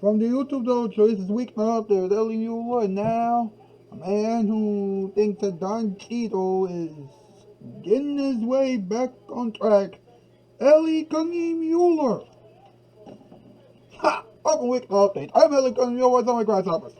From the YouTube though, this is Weeknight up there, telling you what now. A man who thinks that Don Cheadle is getting his way back on track. Muller. Ha! Welcome Weeknight update. I'm Muller, what's on my grasshoppers.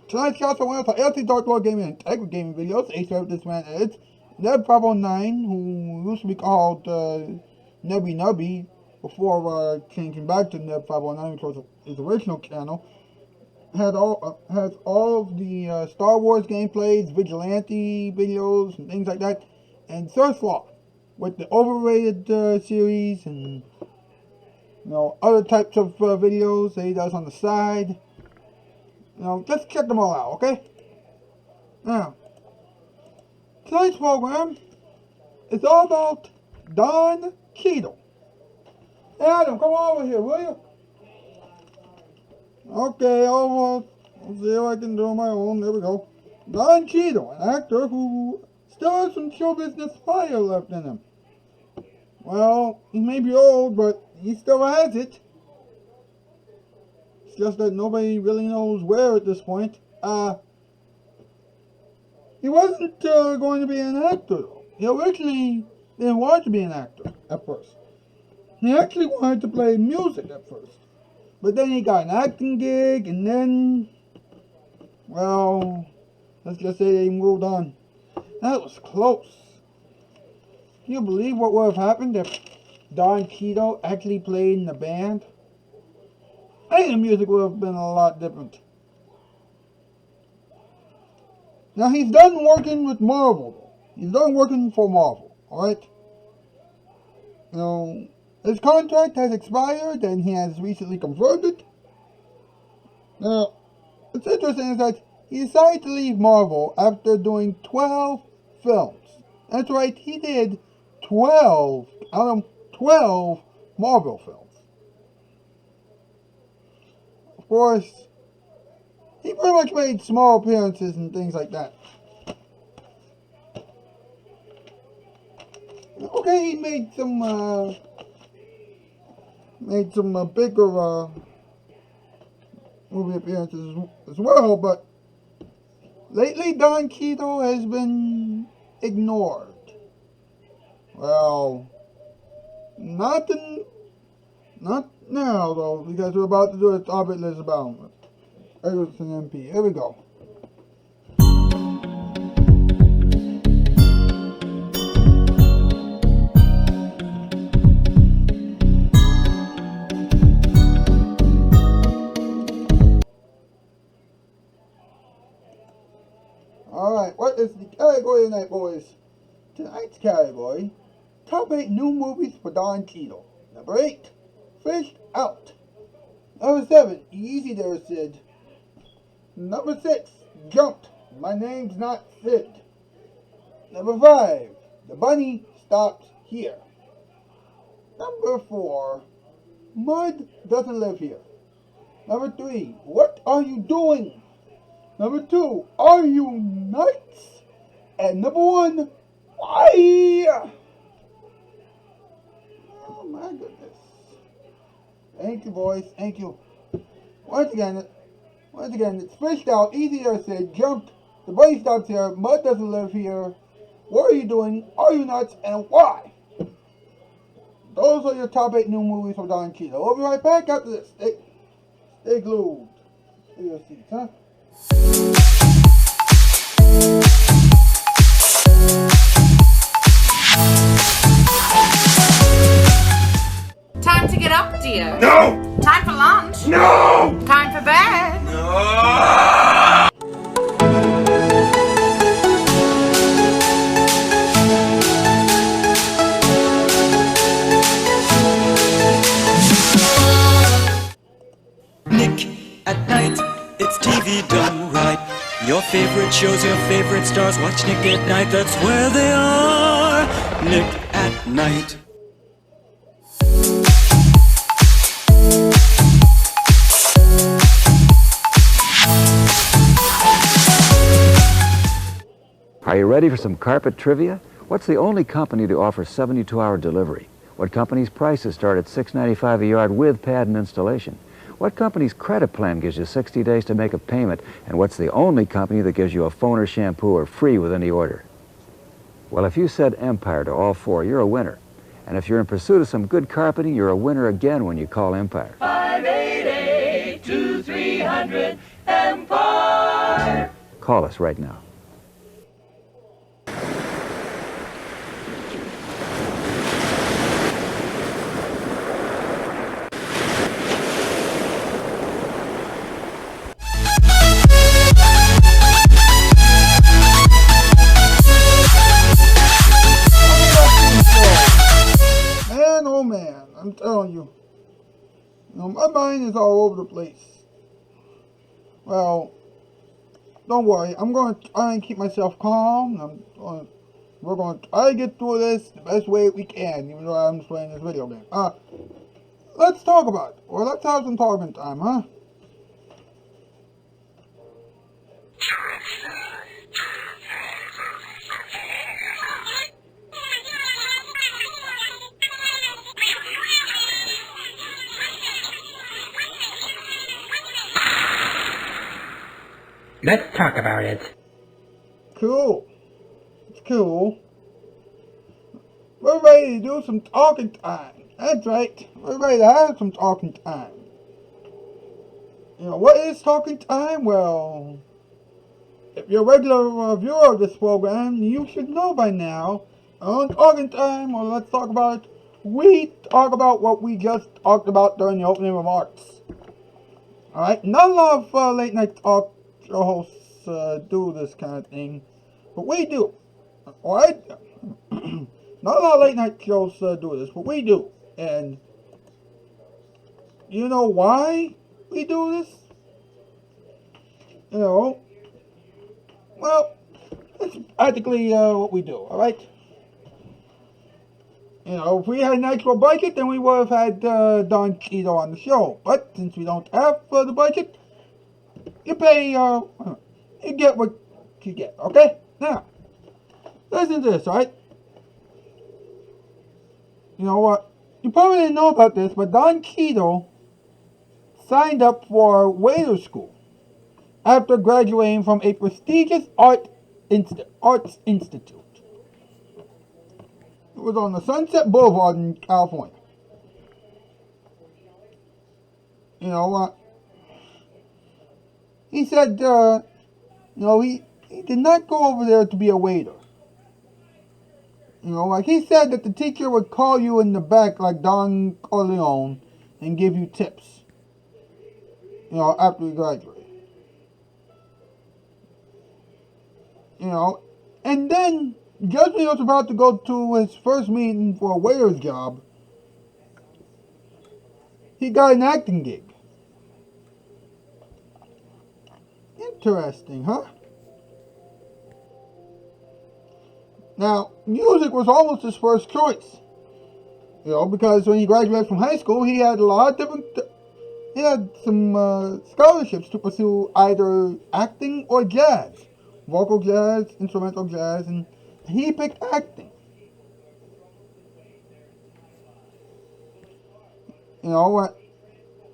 Tonight's cast I went for LC Dark Lord Gaming and Tech Gaming videos. This man is Neb 509, who used to be called Nebby Nubby before changing back to Neb 509, which was his original channel. Has all of the Star Wars gameplays, vigilante videos, and things like that, and Surflaw with the overrated series and other types of videos that he does on the side. Just check them all out, okay? Now, tonight's program is all about Don Cheadle. Hey Adam, come over here, will you? Okay, almost. Let's see if I can do it on my own. There we go. Don Cheadle, an actor who still has some show business fire left in him. Well, he may be old, but he still has it. It's just that nobody really knows where at this point. He wasn't going to be an actor, though. He originally didn't want to be an actor at first. He actually wanted to play music at first. But then he got an acting gig, and then, well, let's just say they moved on. That was close. Can you believe what would have happened if Don Cheadle actually played in the band? I think the music would have been a lot different. Now, he's done working with Marvel. He's done working for Marvel, alright? His contract has expired, and he has recently confirmed it. Now, what's interesting is that he decided to leave Marvel after doing 12 films. That's right, he did 12 out of 12 Marvel films. Of course, he pretty much made small appearances and things like that. Okay, he made some bigger movie appearances as well, but lately Don Cheadle has been ignored. Well, not now though, because we're about to do a topic list about him. Ferguson MP. Here we go. Alright, what is the category tonight, boys? Tonight's category, top 8 new movies for Don Cheadle. Number 8, Fished Out. Number 7, Easy There, Sid. Number 6, Jumped. My Name's Not Sid. Number 5, The Bunny Stops Here. Number 4, Mud Doesn't Live Here. Number 3, What Are You Doing? Number 2, Are You Nuts? And number 1, Why? Oh my goodness. Thank you, boys. Thank you. Once again, it's Fished Out, Easy There, Said, Jumped, The Bunny Stops Here, Mud Doesn't Live Here, What Are You Doing? Are You Nuts? And Why? Those are your top 8 new movies from Don Cheadle. We'll be right back after this. Stay glued to your seats, huh? Time to get up, dear. No! Time for lunch. No! Time for bed. No! Nick at Night, it's TV done right. Your favorite shows, your favorite stars, watch Nick at Night, that's where they are. Nick at Night. Are you ready for some carpet trivia? What's the only company to offer 72-hour delivery? What company's prices start at $6.95 a yard with pad and installation? What company's credit plan gives you 60 days to make a payment? And what's the only company that gives you a phone or shampoo or free with any order? Well, if you said Empire to all four, you're a winner. And if you're in pursuit of some good carpeting, you're a winner again when you call Empire. 588-2300 Empire. Call us right now. Man, oh man, I'm telling you. My mind is all over the place. Well, don't worry. I'm going to try and keep myself calm. We're going to try to get through this the best way we can, even though I'm just playing this video game. Let's talk about it. Well, let's have some talking time, huh? Let's talk about it. Cool. It's cool. We're ready to do some talking time. That's right. We're ready to have some talking time. What is talking time? Well, if you're a regular viewer of this program, you should know by now. On talking time, well, let's talk about it. We talk about what we just talked about during the opening remarks. Alright? Not a lot of late night talk show hosts do this kind of thing, but we do. Alright? Not a lot of late night shows do this, but we do. And you know why we do this? Well, it's practically what we do, alright? If we had an actual budget, then we would have had Don Cheadle on the show. But since we don't have the budget, you pay, you get what you get, okay? Now, listen to this, alright? You know what? You probably didn't know about this, but Don Cheadle signed up for waiter school after graduating from a prestigious arts institute. It was on the Sunset Boulevard in California. You know what? He said, he did not go over there to be a waiter. Like he said that the teacher would call you in the back like Don Corleone and give you tips. After you graduate. And then, just when he was about to go to his first meeting for a waiter's job, he got an acting gig. Interesting, huh? Now, music was almost his first choice. Because when he graduated from high school, he had a lot of different... He had some scholarships to pursue either acting or jazz. Vocal jazz, instrumental jazz, and he picked acting.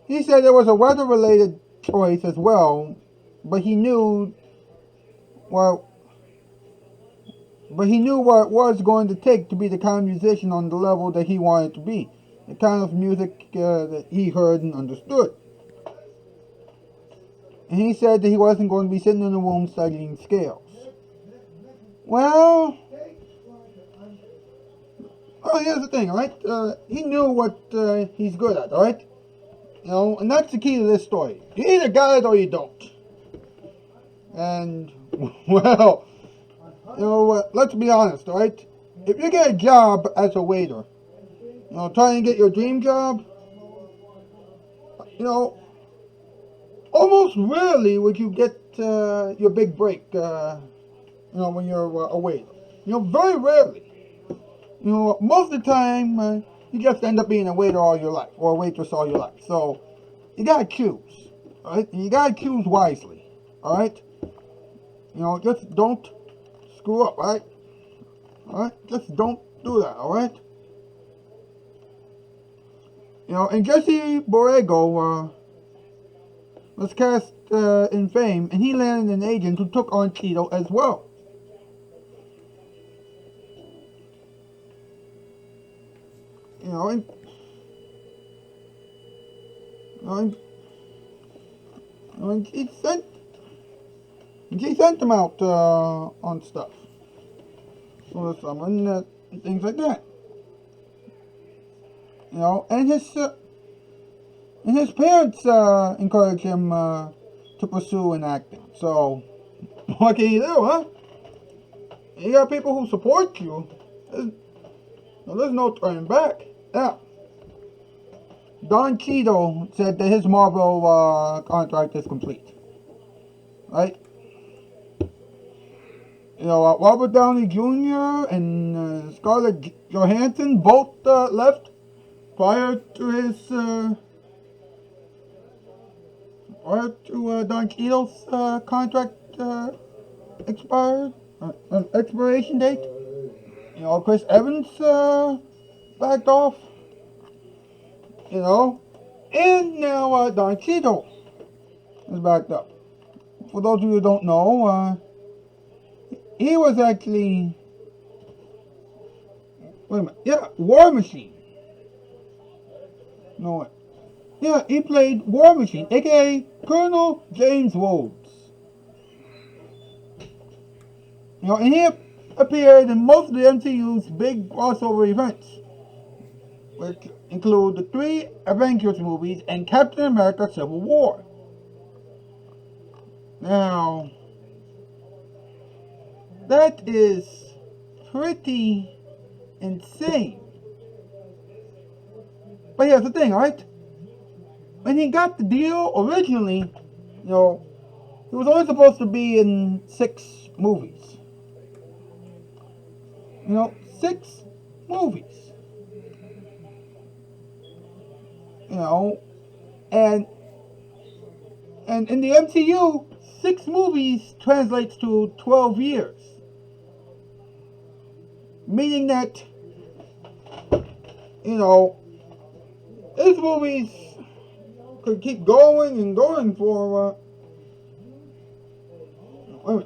He said there was a weather-related choice as well, but he knew what it was going to take to be the kind of musician on the level that he wanted to be. The kind of music that he heard and understood. And he said that he wasn't going to be sitting in a room studying scales. Well, here's the thing, alright? He knew what he's good at, alright? And that's the key to this story. You either got it or you don't. And, well, let's be honest, alright? If you get a job as a waiter, trying to get your dream job, almost rarely would you get your big break, when you're a waiter. Very rarely. Most of the time, you just end up being a waiter all your life, or a waitress all your life. So, you gotta choose, alright? And you gotta choose wisely, alright? Just don't screw up, right? Alright? Just don't do that, alright? And Jesse Borrego, was cast in Fame, and he landed an agent who took on Cheadle as well. You know, and he sent him out on stuff for the summer and things like that. You know, and his parents encouraged him to pursue in acting. So, what can you do, huh? You got people who support you. There's no turning back. Yeah. Don Cheadle said that his Marvel contract is complete. Right? You know, Robert Downey Jr. and Scarlett Johansson both left prior to his Don Cheadle's contract expiration date. You know, Chris Evans backed off. You know, and now Don Cheadle is backed up. For those of you who don't know, he was actually, wait a minute, yeah, War Machine. No, what? Yeah, he played War Machine, aka Colonel James Rhodes. You know, and he appeared in most of the MCU's big crossover events, which include the 3 Avengers movies and Captain America Civil War. Now, that is pretty insane. But here's the thing, right? When he got the deal originally, you know, he was only supposed to be in 6 movies. You know, 6 movies. You know, and in the MCU, 6 movies translates to 12 years. Meaning that, you know, these movies could keep going and going for,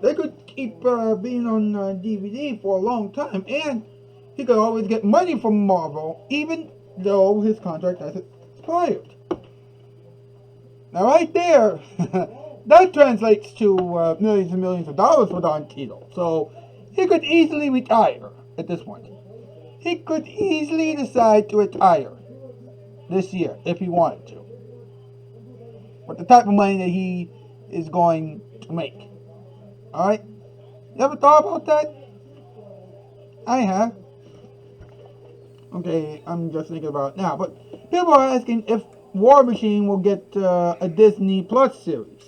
they could keep being on DVD for a long time, and he could always get money from Marvel, even though his contract has expired. Now right there, that translates to millions and millions of dollars for Don Cheadle. So he could easily retire at this point. He could easily decide to retire this year if he wanted to. But the type of money that he is going to make. Alright? You ever thought about that? I have. Okay, I'm just thinking about it now. But people are asking if War Machine will get a Disney Plus series.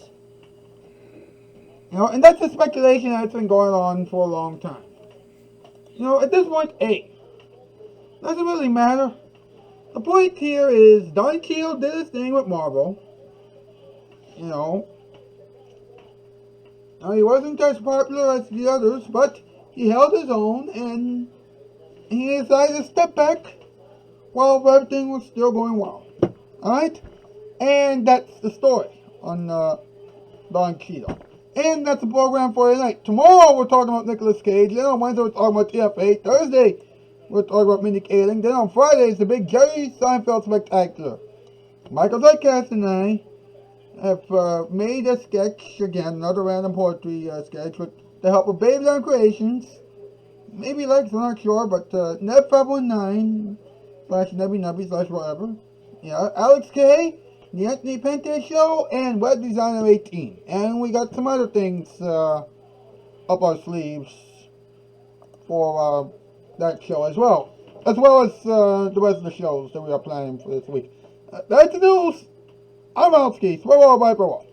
You know, and that's a speculation that's been going on for a long time. You know, at this point, doesn't really matter. The point here is Don Cheadle did his thing with Marvel. You know, now he wasn't as popular as the others, but he held his own, and he decided to step back while everything was still going well. Alright? And that's the story on Don Cheadle. And that's the program for tonight. Tomorrow we're talking about Nicolas Cage. Then on Wednesday we're talking about TFA. Thursday we're talking about Mindy Kaling. Then on Friday is the big Jerry Seinfeld Spectacular. Michael Zeitcast and I have made a sketch, again, another random poetry sketch with the help of Baby Down Creations. Maybe likes, I'm not sure, but Nev519 /Nebby whatever. Yeah, Alex K, The Anthony Pente Show, and Web Designer 18. And we got some other things up our sleeves for that show as well as the rest of the shows that we are planning for this week. That's the news. I'm Alski. Swear all, bye, bye.